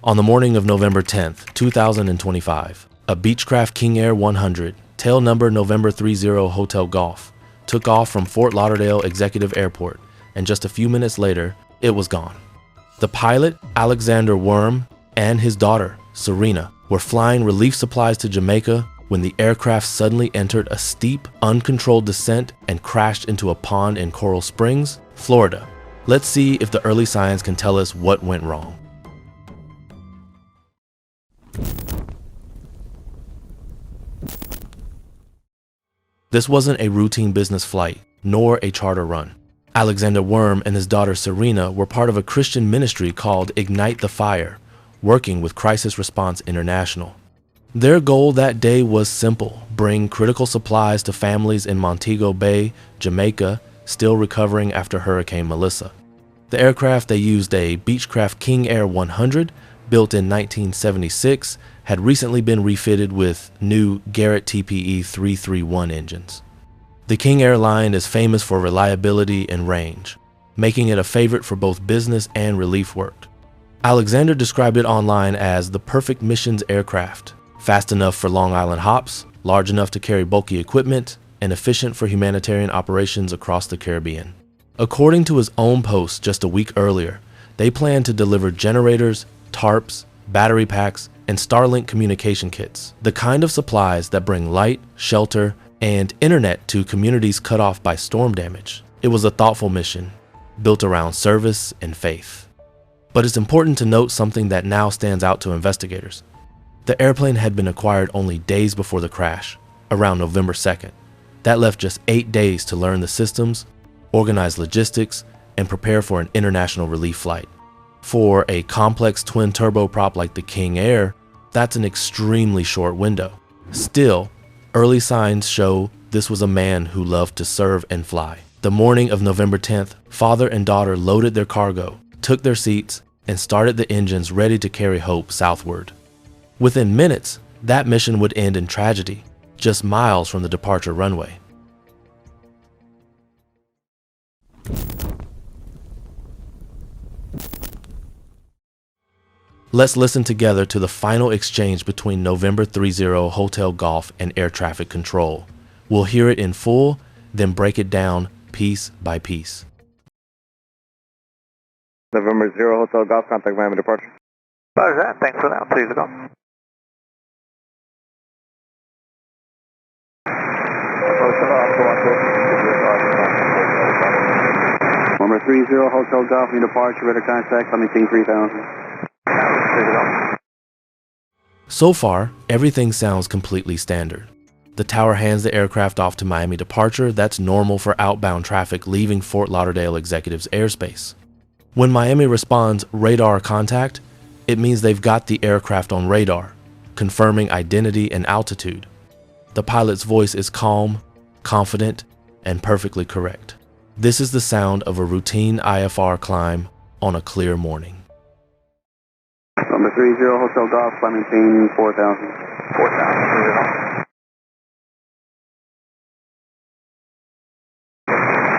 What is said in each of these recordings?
On the morning of November 10th, 2025, a Beechcraft King Air 100, tail number November 30 Hotel Golf, took off from Fort Lauderdale Executive Airport, and just a few minutes later, it was gone. The pilot, Alexander Wurm, and his daughter, Serena, were flying relief supplies to Jamaica when the aircraft suddenly entered a steep, uncontrolled descent and crashed into a pond in Coral Springs, Florida. Let's see if the early signs can tell us what went wrong. This wasn't a routine business flight, nor a charter run. Alexander Wurm and his daughter Serena were part of a Christian ministry called Ignite the Fire, working with Crisis Response International. Their goal that day was simple: bring critical supplies to families in Montego Bay, Jamaica, still recovering after Hurricane Melissa. The aircraft they used, a Beechcraft King Air 100, built in 1976, had recently been refitted with new Garrett TPE 331 engines. The King Air line is famous for reliability and range, making it a favorite for both business and relief work. Alexander described it online as the perfect missions aircraft, fast enough for Long Island hops, large enough to carry bulky equipment, and efficient for humanitarian operations across the Caribbean. According to his own post just a week earlier, they plan to deliver generators, tarps, battery packs, and Starlink communication kits, the kind of supplies that bring light, shelter, and internet to communities cut off by storm damage. It was a thoughtful mission, built around service and faith. But it's important to note something that now stands out to investigators. The airplane had been acquired only days before the crash, around November 2nd. That left just 8 days to learn the systems, organize logistics, and prepare for an international relief flight. For a complex twin turboprop like the King Air, that's an extremely short window. Still, early signs show this was a man who loved to serve and fly. The morning of November 10th, father and daughter loaded their cargo, took their seats, and started the engines ready to carry hope southward. Within minutes, that mission would end in tragedy, just miles from the departure runway. Let's listen together to the final exchange between November 30 Hotel Golf and Air Traffic Control. We'll hear it in full, then break it down piece by piece. November 0 Hotel Golf, contact Miami departure. Roger that, thanks for that, please go. Number 30 Hotel Golf, new departure, radar contact, coming King 3000. So far, everything sounds completely standard. The tower hands the aircraft off to Miami departure. That's normal for outbound traffic leaving Fort Lauderdale Executive's airspace. When Miami responds radar contact, it means they've got the aircraft on radar, confirming identity and altitude. The pilot's voice is calm, confident, and perfectly correct. This is the sound of a routine IFR climb on a clear morning. Number 30 Hotel Golf, climbing King 4000. 4000.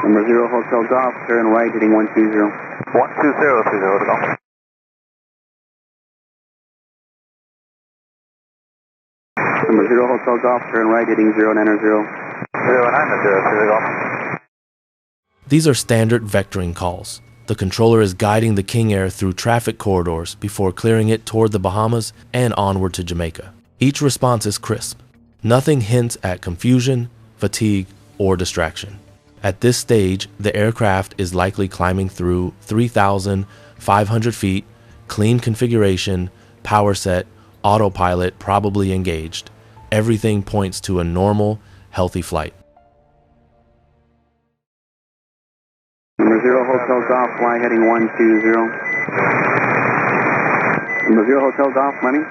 Number 0 Hotel Golf, turn right, heading 120. 120, to go. Number 0 Hotel Golf, turn right, heading 090. 090, to go. These are standard vectoring calls. The controller is guiding the King Air through traffic corridors before clearing it toward the Bahamas and onward to Jamaica. Each response is crisp. Nothing hints at confusion, fatigue, or distraction. At this stage, the aircraft is likely climbing through 3,500 feet, clean configuration, power set, autopilot probably engaged. Everything points to a normal, healthy flight. Number 0 Hotel Golf, fly heading 120. Number 0 Hotel Golf, money.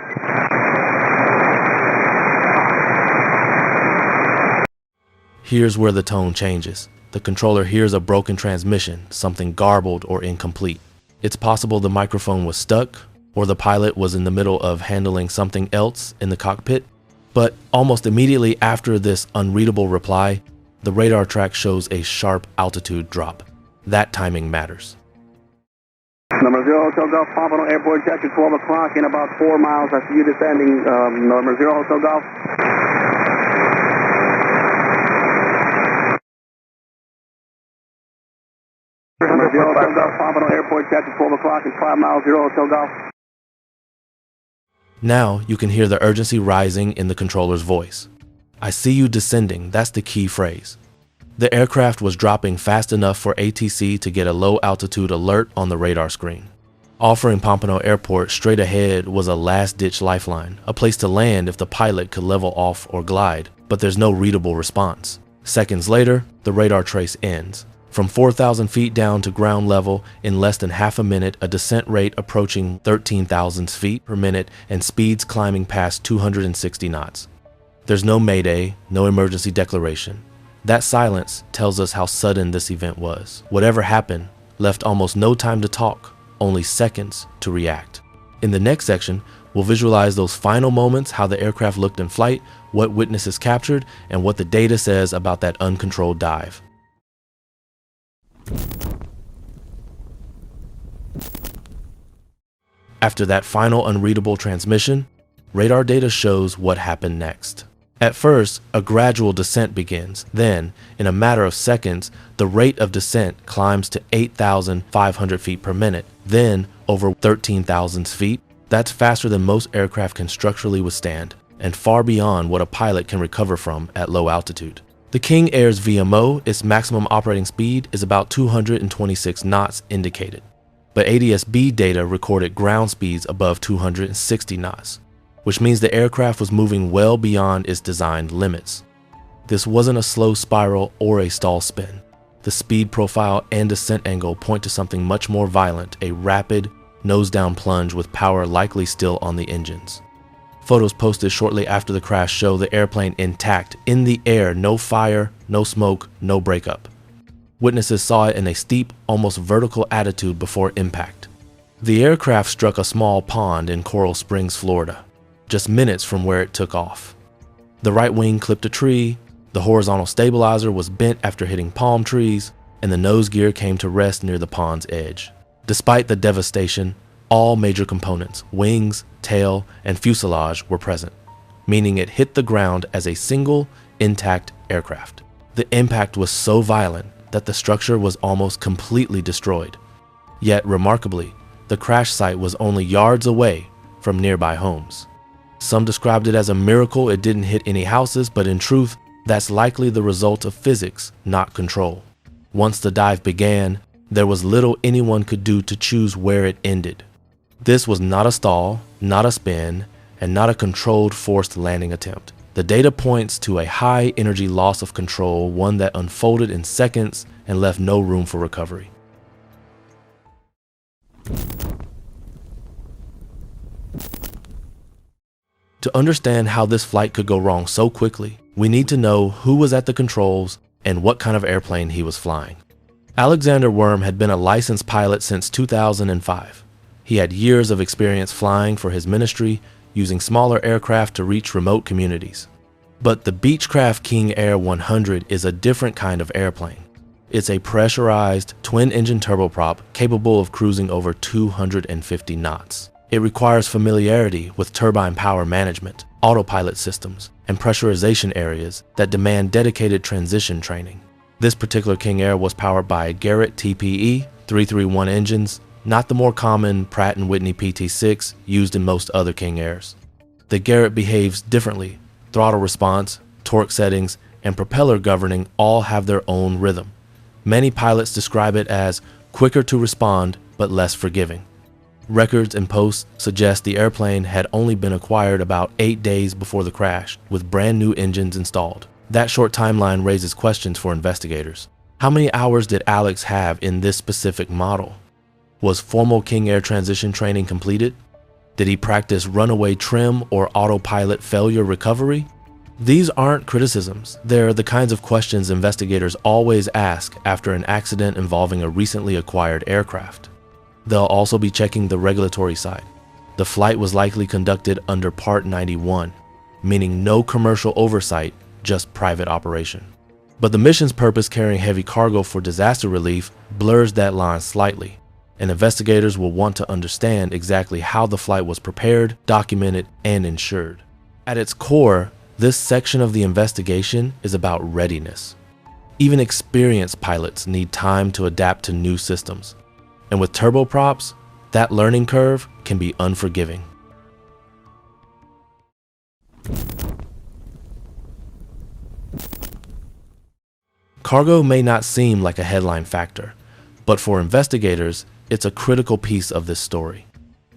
Here's where the tone changes. The controller hears a broken transmission, something garbled or incomplete. It's possible the microphone was stuck, or the pilot was in the middle of handling something else in the cockpit. But almost immediately after this unreadable reply, the radar track shows a sharp altitude drop. That timing matters. Number 0 Hotel Golf, Pompano Airport, jet to 12 o'clock in about 4 miles. I see you descending, number 0 Hotel Golf. Number 0 Hotel Golf, Pompano Airport, jet to 12 o'clock in 5 miles, 0 Hotel Golf. Now you can hear the urgency rising in the controller's voice. I see you descending, that's the key phrase. The aircraft was dropping fast enough for ATC to get a low altitude alert on the radar screen. Offering Pompano Airport straight ahead was a last-ditch lifeline, a place to land if the pilot could level off or glide, but there's no readable response. Seconds later, the radar trace ends. From 4,000 feet down to ground level in less than half a minute, a descent rate approaching 13,000 feet per minute and speeds climbing past 260 knots. There's no mayday, no emergency declaration. That silence tells us how sudden this event was. Whatever happened left almost no time to talk, only seconds to react. In the next section, we'll visualize those final moments, how the aircraft looked in flight, what witnesses captured, and what the data says about that uncontrolled dive. After that final unreadable transmission, radar data shows what happened next. At first, a gradual descent begins. Then, in a matter of seconds, the rate of descent climbs to 8,500 feet per minute. Then, over 13,000 feet. That's faster than most aircraft can structurally withstand, and far beyond what a pilot can recover from at low altitude. The King Air's VMO, its maximum operating speed, is about 226 knots indicated, but ADS-B data recorded ground speeds above 260 knots, which means the aircraft was moving well beyond its designed limits. This wasn't a slow spiral or a stall spin. The speed profile and descent angle point to something much more violent, a rapid, nose-down plunge with power likely still on the engines. Photos posted shortly after the crash show the airplane intact, in the air, no fire, no smoke, no breakup. Witnesses saw it in a steep, almost vertical attitude before impact. The aircraft struck a small pond in Coral Springs, Florida, just minutes from where it took off. The right wing clipped a tree, the horizontal stabilizer was bent after hitting palm trees, and the nose gear came to rest near the pond's edge. Despite the devastation, all major components, wings, tail, and fuselage were present, meaning it hit the ground as a single, intact aircraft. The impact was so violent that the structure was almost completely destroyed. Yet, remarkably, the crash site was only yards away from nearby homes. Some described it as a miracle it didn't hit any houses, but in truth, that's likely the result of physics, not control. Once the dive began, there was little anyone could do to choose where it ended. This was not a stall, not a spin, and not a controlled forced landing attempt. The data points to a high energy loss of control, one that unfolded in seconds and left no room for recovery. To understand how this flight could go wrong so quickly, we need to know who was at the controls and what kind of airplane he was flying. Alexander Wurm had been a licensed pilot since 2005. He had years of experience flying for his ministry, using smaller aircraft to reach remote communities. But the Beechcraft King Air 100 is a different kind of airplane. It's a pressurized, twin-engine turboprop capable of cruising over 250 knots. It requires familiarity with turbine power management, autopilot systems, and pressurization areas that demand dedicated transition training. This particular King Air was powered by Garrett TPE 331 engines, not the more common Pratt & Whitney PT6 used in most other King Airs. The Garrett behaves differently. Throttle response, torque settings, and propeller governing all have their own rhythm. Many pilots describe it as quicker to respond but less forgiving. Records and posts suggest the airplane had only been acquired about 8 days before the crash, with brand new engines installed. That short timeline raises questions for investigators. How many hours did Alex have in this specific model? Was formal King Air transition training completed? Did he practice runaway trim or autopilot failure recovery? These aren't criticisms. They're the kinds of questions investigators always ask after an accident involving a recently acquired aircraft. They'll also be checking the regulatory side. The flight was likely conducted under Part 91, meaning no commercial oversight, just private operation. But the mission's purpose, carrying heavy cargo for disaster relief, blurs that line slightly. and investigators will want to understand exactly how the flight was prepared, documented, and ensured. At its core, this section of the investigation is about readiness. Even experienced pilots need time to adapt to new systems, and with turboprops, that learning curve can be unforgiving. Cargo may not seem like a headline factor, but for investigators, it's a critical piece of this story.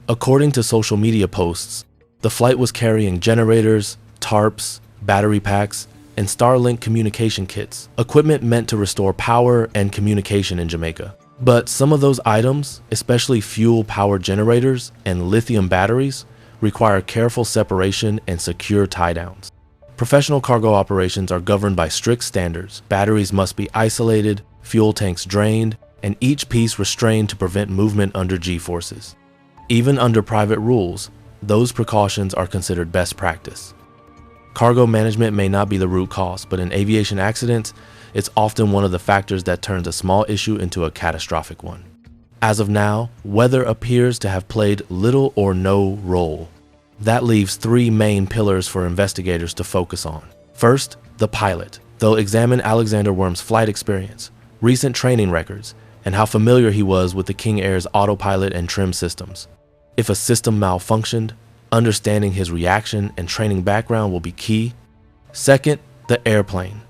According to social media posts, the flight was carrying generators, tarps, battery packs, and Starlink communication kits, equipment meant to restore power and communication in Jamaica. But some of those items, especially fuel-powered generators and lithium batteries, require careful separation and secure tie-downs. Professional cargo operations are governed by strict standards. Batteries must be isolated, fuel tanks drained, and each piece restrained to prevent movement under G-forces. Even under private rules, those precautions are considered best practice. Cargo management may not be the root cause, but in aviation accidents, it's often one of the factors that turns a small issue into a catastrophic one. As of now, weather appears to have played little or no role. That leaves three main pillars for investigators to focus on. First, the pilot. They'll examine Alexander Wurm's flight experience, recent training records, and how familiar he was with the King Air's autopilot and trim systems. If a system malfunctioned, understanding his reaction and training background will be key. Second, the airplane.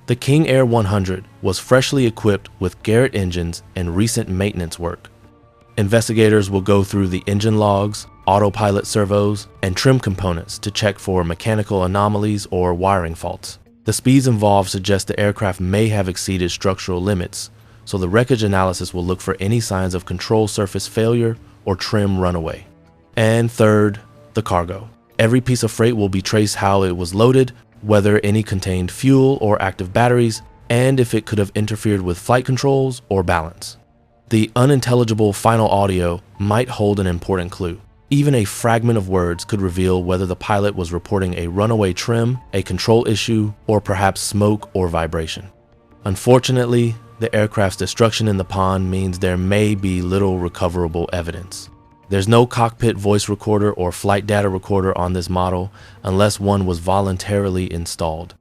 The King Air 100 was freshly equipped with Garrett engines and recent maintenance work. Investigators will go through the engine logs, autopilot servos, and trim components to check for mechanical anomalies or wiring faults. The speeds involved suggest the aircraft may have exceeded structural limits, so the wreckage analysis will look for any signs of control surface failure or trim runaway. And third, the cargo. Every piece of freight will be traced how it was loaded, whether any contained fuel or active batteries, and if it could have interfered with flight controls or balance. The unintelligible final audio might hold an important clue. Even a fragment of words could reveal whether the pilot was reporting a runaway trim, a control issue, or perhaps smoke or vibration. Unfortunately, the aircraft's destruction in the pond means there may be little recoverable evidence. There's no cockpit voice recorder or flight data recorder on this model unless one was voluntarily installed.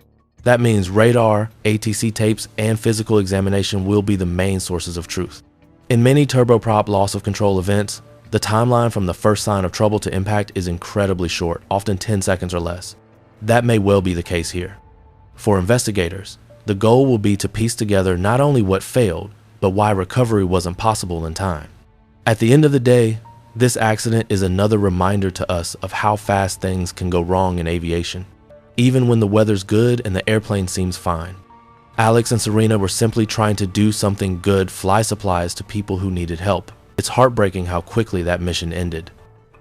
That means radar, ATC tapes, and physical examination will be the main sources of truth. In many turboprop loss of control events, the timeline from the first sign of trouble to impact is incredibly short, often 10 seconds or less. That may well be the case here. For investigators, the goal will be to piece together not only what failed, but why recovery wasn't possible in time. At the end of the day, this accident is another reminder to us of how fast things can go wrong in aviation, even when the weather's good and the airplane seems fine. Alex and Serena were simply trying to do something good, fly supplies to people who needed help. It's heartbreaking how quickly that mission ended.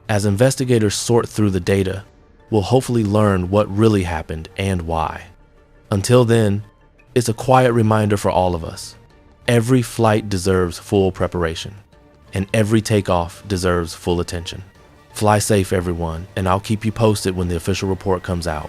As investigators sort through the data, we'll hopefully learn what really happened and why. Until then, it's a quiet reminder for all of us. Every flight deserves full preparation, and every takeoff deserves full attention. Fly safe, everyone, and I'll keep you posted when the official report comes out.